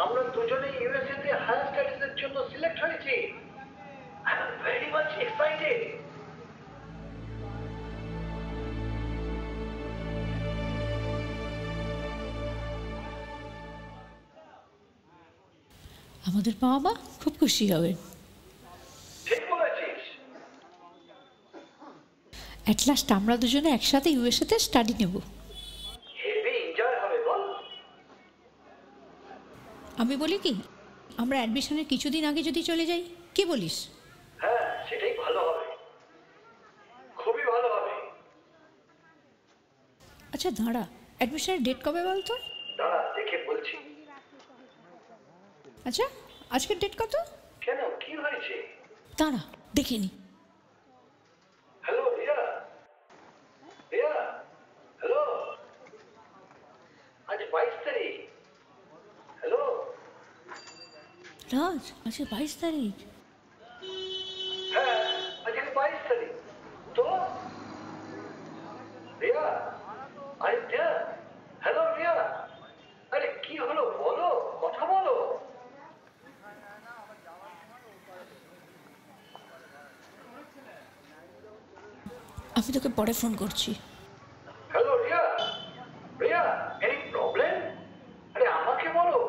আমরা দুজনেই ইউএসএ তে হায়ার স্টাডিজের জন্য সিলেক্ট হয়েছি। I am very much excited. আমাদের বাবা মা খুব খুশি হবেন। ঠিক বলেছিস। অ্যাট লাস্ট আমরা দুজনে একসাথে ইউএসএ তে স্টাডি নেব। হেভি এনজয় হবে বল। আমি বলি কি, আমরা অ্যাডমিশনের কিছুদিন আগে যদি চলে যাই, কি বলিস? হ্যাঁ, সেটাই ভালো হবে, খুবই ভালো হবে। আচ্ছা দাঁড়া, অ্যাডমিশনের ডেট কবে বলতো? দাঁড়া দেখে বলছি। আচ্ছা আজকের ডেট কত? কেন, কি হয়েছে? দাঁড়া দেখে নি। হ্যালো রিয়া, রিয়া, হ্যালো, আজ 22 তারিখ। হ্যালো রাজ, আজকে 22 তারিখ। হ্যাঁ, আজকে 22 তারিখ। তো রিয়া, আরে রিয়া, হ্যালো রিয়া, আরে কি হলো বলো, কথা বলো। আমি তোকে পরে ফোন করছি। Hello Riya, Riya, any problem? আরে আমাকে বলো।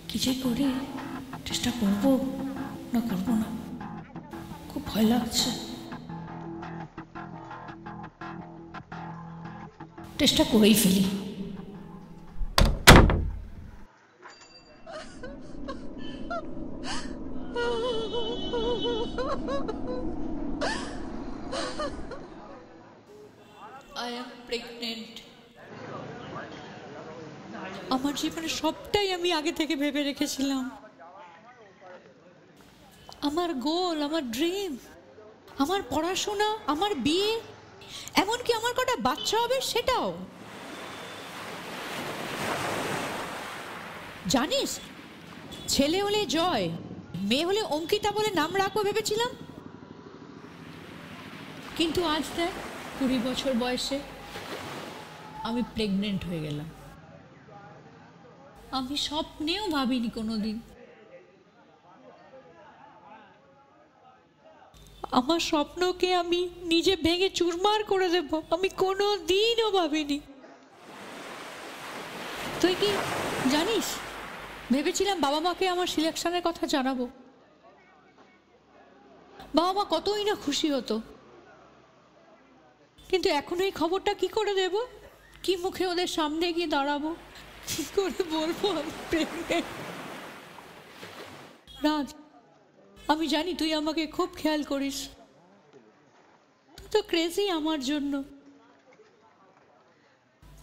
কি যে করি, চেষ্টা করবো না করবো না, খুব ভয় লাগছে। চেষ্টা করেই ফেলি। I am pregnant. আমার জীবনে সবটাই আমি আগে থেকে ভেবে রেখেছিলাম। আমার গোল, আমার ড্রিম, আমার পড়াশোনা, আমার বিয়ে, এমনকি আমার কটা বাচ্চা হবে সেটাও। জানিস, ছেলে হলে জয়, মেয়ে হলে অঙ্কিতা বলে নাম রাখবো ভেবেছিলাম। কিন্তু আজ দেখ, 20 বছর বয়সে আমি প্রেগনেন্ট হয়ে গেলাম। আমি স্বপ্নেও ভাবিনি কোনোদিন। আমার স্বপ্নকে আমি নিজে ভেঙে চুরমার করে দেব, আমি কোনো দিনও ভাবিনি। তুই কি জানিস, ভেবেছিলাম বাবা মাকে আমার সিলেকশনের কথা জানাবো। বাবা মা কতই না খুশি হতো, কিন্তু এখন এই খবরটা কি করে দেব, কি মুখে ওদের সামনে গিয়ে দাঁড়াবো, কি করে বলবো আমি প্রেগনেন্ট। রাজ, আমি জানি তুই আমাকে খুব খেয়াল করিস, তুই তো ক্রেজি আমার জন্য,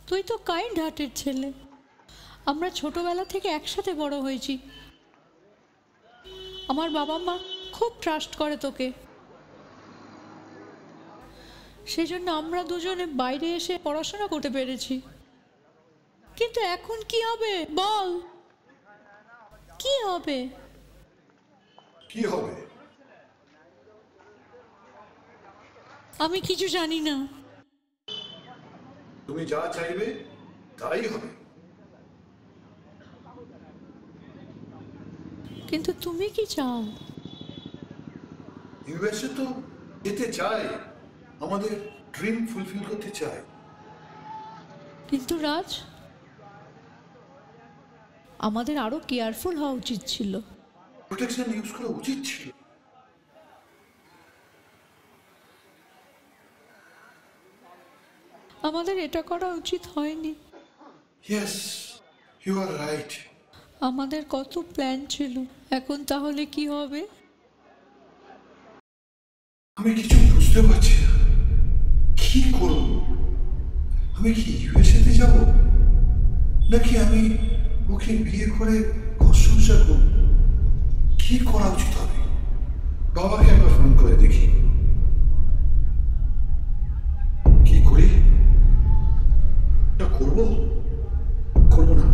তুই তো কাইন্ড হার্টের ছেলে। আমরা ছোটবেলা থেকে একসাথে বড় হয়েছি। আমার বাবা মা খুব ট্রাস্ট করে তোকে, সেজন্য আমরা দুজনে বাইরে এসে পড়াশোনা করতে পেরেছি। কিন্তু এখন কি হবে বল, কি হবে? কি হবে? আমি কিছু জানি না। তুমি যা চাইবে তাই হবে। কিন্তু তুমি কি চাও? ইউএসএ তো যেতে চাই, আমাদের ড্রিম ফুলফিল করতে চাই। কিন্তু রাজ, আমাদের আরো কেয়ারফুল হওয়া উচিত ছিল। প্রোটেকশন ইউজ করা উচিত ছিল। আমাদের এটা করা উচিত হয়নি। Yes, you are right. আমাদের কত প্ল্যান ছিল, এখন তাহলে কি হবে? আমি কিছু বুঝতে পারছি না, কি করব? আমি কি ইউএসএ তে যাব, নাকি আমি ওকে বিয়ে করে ঘর সংসার করব? কি করা উচিত হবে? বাবাকে একবার ফোন করে দেখি, কি করি? এটা করবো, করবো না,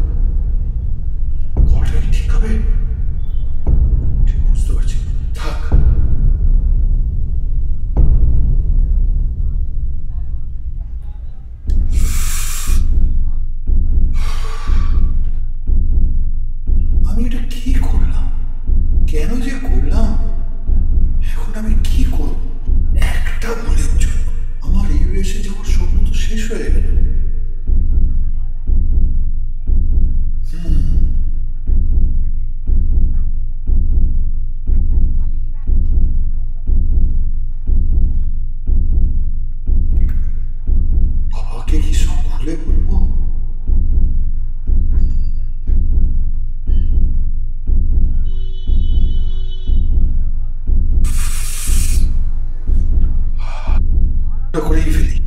করাটা কি ঠিক হবে? ঠিক বুঝতে পারছি না। থাক, আমি এটা কি করলাম, কেন যে করলাম? এখন আমি কি করব? একটা ভুলের জন্য আমার ইউএসএ যাওয়ার স্বপ্ন তো শেষ হয়ে গেল। বাবাকে কি সব খুলে বলবো? ওটা করেই ফেলি।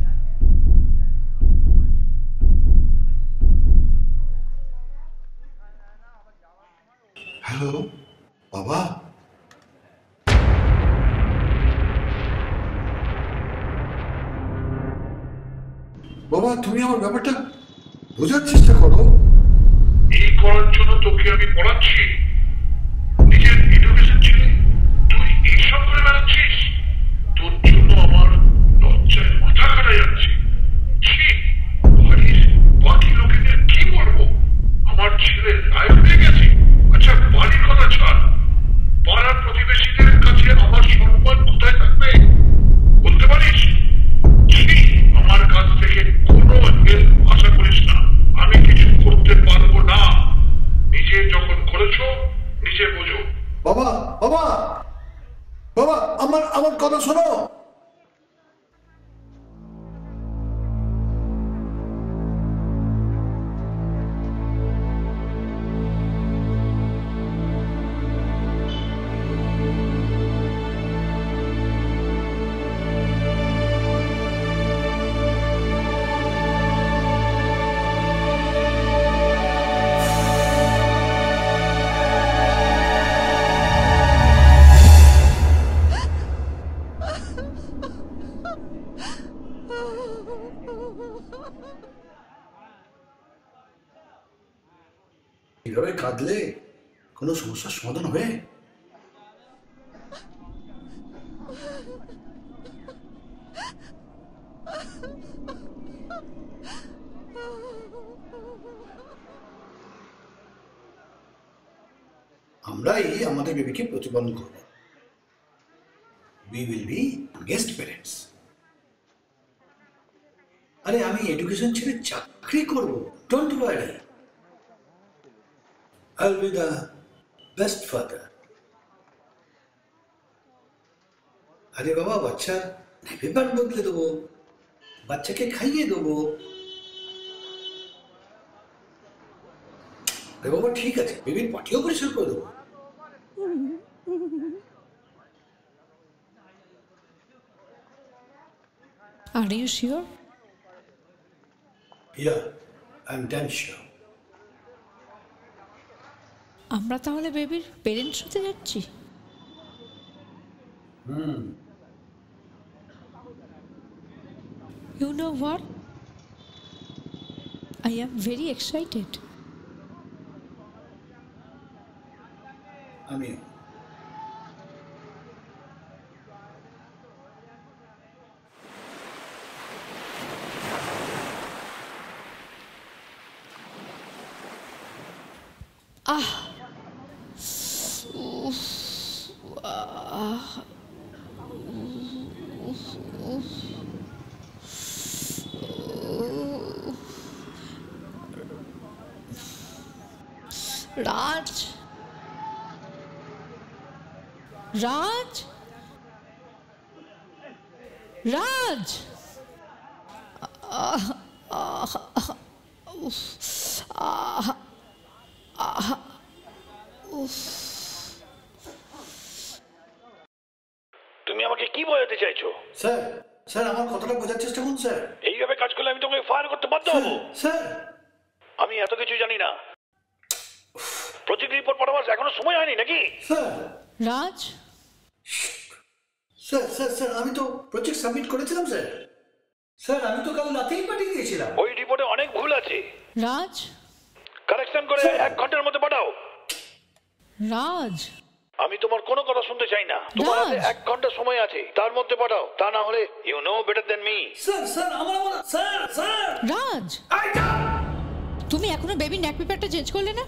হ্যালো বাবা, বাবা তুমি আমার ব্যাপারটা বোঝার চেষ্টা করো। এই করার জন্য তোকে আমি পড়াচ্ছি, নিজের এডুকেশন ছেড়ে তুই এইসব করে বেড়াচ্ছিস? তোর জন্য আমার লজ্জায় মাথা কাটা যাচ্ছে। ছি, বাড়ির বাকি লোকেদের কি বলবো? আমার ছেলে লায়ক হয়ে গেছে। আচ্ছা বাড়ির কথা ছাড়, পাড়ার প্রতিবেশীদের কাছে আমার সম্মান কোথায় থাকবে বলতে পারিস? ছি, আমার কাছ থেকে কোনো হেল্প আশা করিস না, আমি কিছু করতে পারবো না। নিজে যখন করেছো নিজে বোঝো। বাবা বাবা বাবা, আমার আমার কথা শোনো। এভাবে কাঁদলে কোনো সমস্যার সমাধান হবে? আমরাই আমাদের বেবিকে প্রতিপালন করব। We will be guest parents. আরে আমি এডুকেশন ছেড়ে চাকরি করব, don't worry. I'll be the best father. আরে বাবা, বাচ্চা পেপার বদলে দেবো, বাচ্চাকে খাইয়ে দেবো। আরে বাবা ঠিক আছে, বেবির পাটিও পরিষ্কার করে দেবো। Are you sure? Yeah, I'm damn sure. আমরা তাহলে বেবির পেরেন্টস হতে যাচ্ছি। You know what? I am very excited. আমি Raj? Raj? Raj? তুমি আমাকে কি বোঝাতে চাইছো? স্যার স্যার আমার কথাটা বোঝার চেষ্টা করুন স্যার। এইভাবে কাজ করলে আমি তোমাকে ফায়ার করতে বাধ্য হবো। স্যার আমি এত কিছু জানি না। প্রজেক্ট রিপোর্ট পাঠাবার এখনো সময় হয়নি নাকি? স্যার রাজ, স্যার স্যার স্যার আমি তো প্রজেক্ট সাবমিট করেছিলাম স্যার। স্যার আমি তো কাল রাতেই পাঠিয়ে দিয়েছিলাম। ওই রিপোর্টে অনেক ভুল আছে। রাজ, কারেকশন করে 1 ঘন্টার মধ্যে পাঠাও। রাজ, আমি তোমার কোনো কথা শুনতে চাই না। তোমার হাতে রাজ। 1 ঘন্টা সময় আছে, তার মধ্যে পাঠাও। তা না হলে you know better than me. Sir sir আমার স্যার স্যার রাজ, তুমি এখনো বেবি ন্যাক পেপারটা চেঞ্জ করলে না?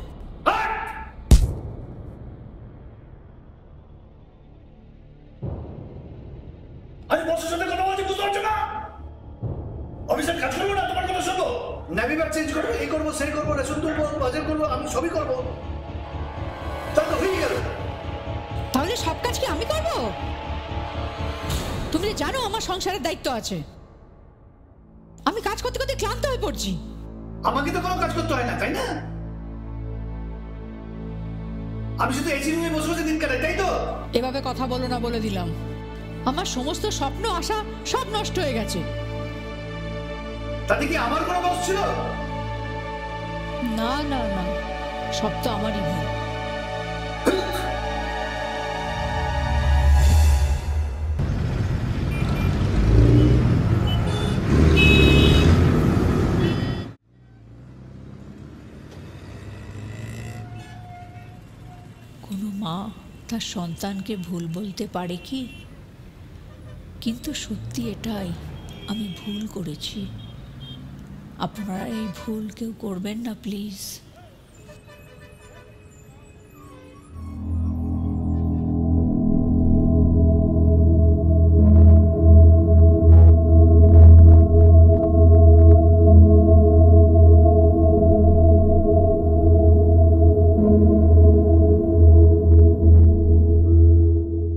আমি বসের সাথে কথা বলছি, বুঝতে পারছো না? অফিসের কাজ করবো না, তোমার কথা শুনবো? ন্যাভিবার চেঞ্জ করবো, এই করবো সেই করবো, রেশন তুলবো, বাজার করবো, আমি সবই করবো। তা তো হয়ে গেল। তাহলে সব কাজ কি আমি করব? তুমি জানো আমার সংসারের দায়িত্ব আছে। আমি কাজ করতে করতে ক্লান্ত হয়ে পড়ছি। আমাকে তো কোনো কাজ করতে হয় না, তাই না? আমি শুধু এসি রুমে বসে বসে দিন কাটাই, তাই তো? এভাবে কথা বলো না বলে দিলাম। আমার সমস্ত স্বপ্ন আশা সব নষ্ট হয়ে গেছে। তাতে কি আমার কোনো দোষ ছিল? না না না, সব তো আমারই ভুল। কোনো মা তার সন্তানকে ভুল বলতে পারে কি? কিন্তু সত্যি এটাই, আমি ভুল করেছি। আপনারা এই ভুল কেউ করবেন না প্লিজ।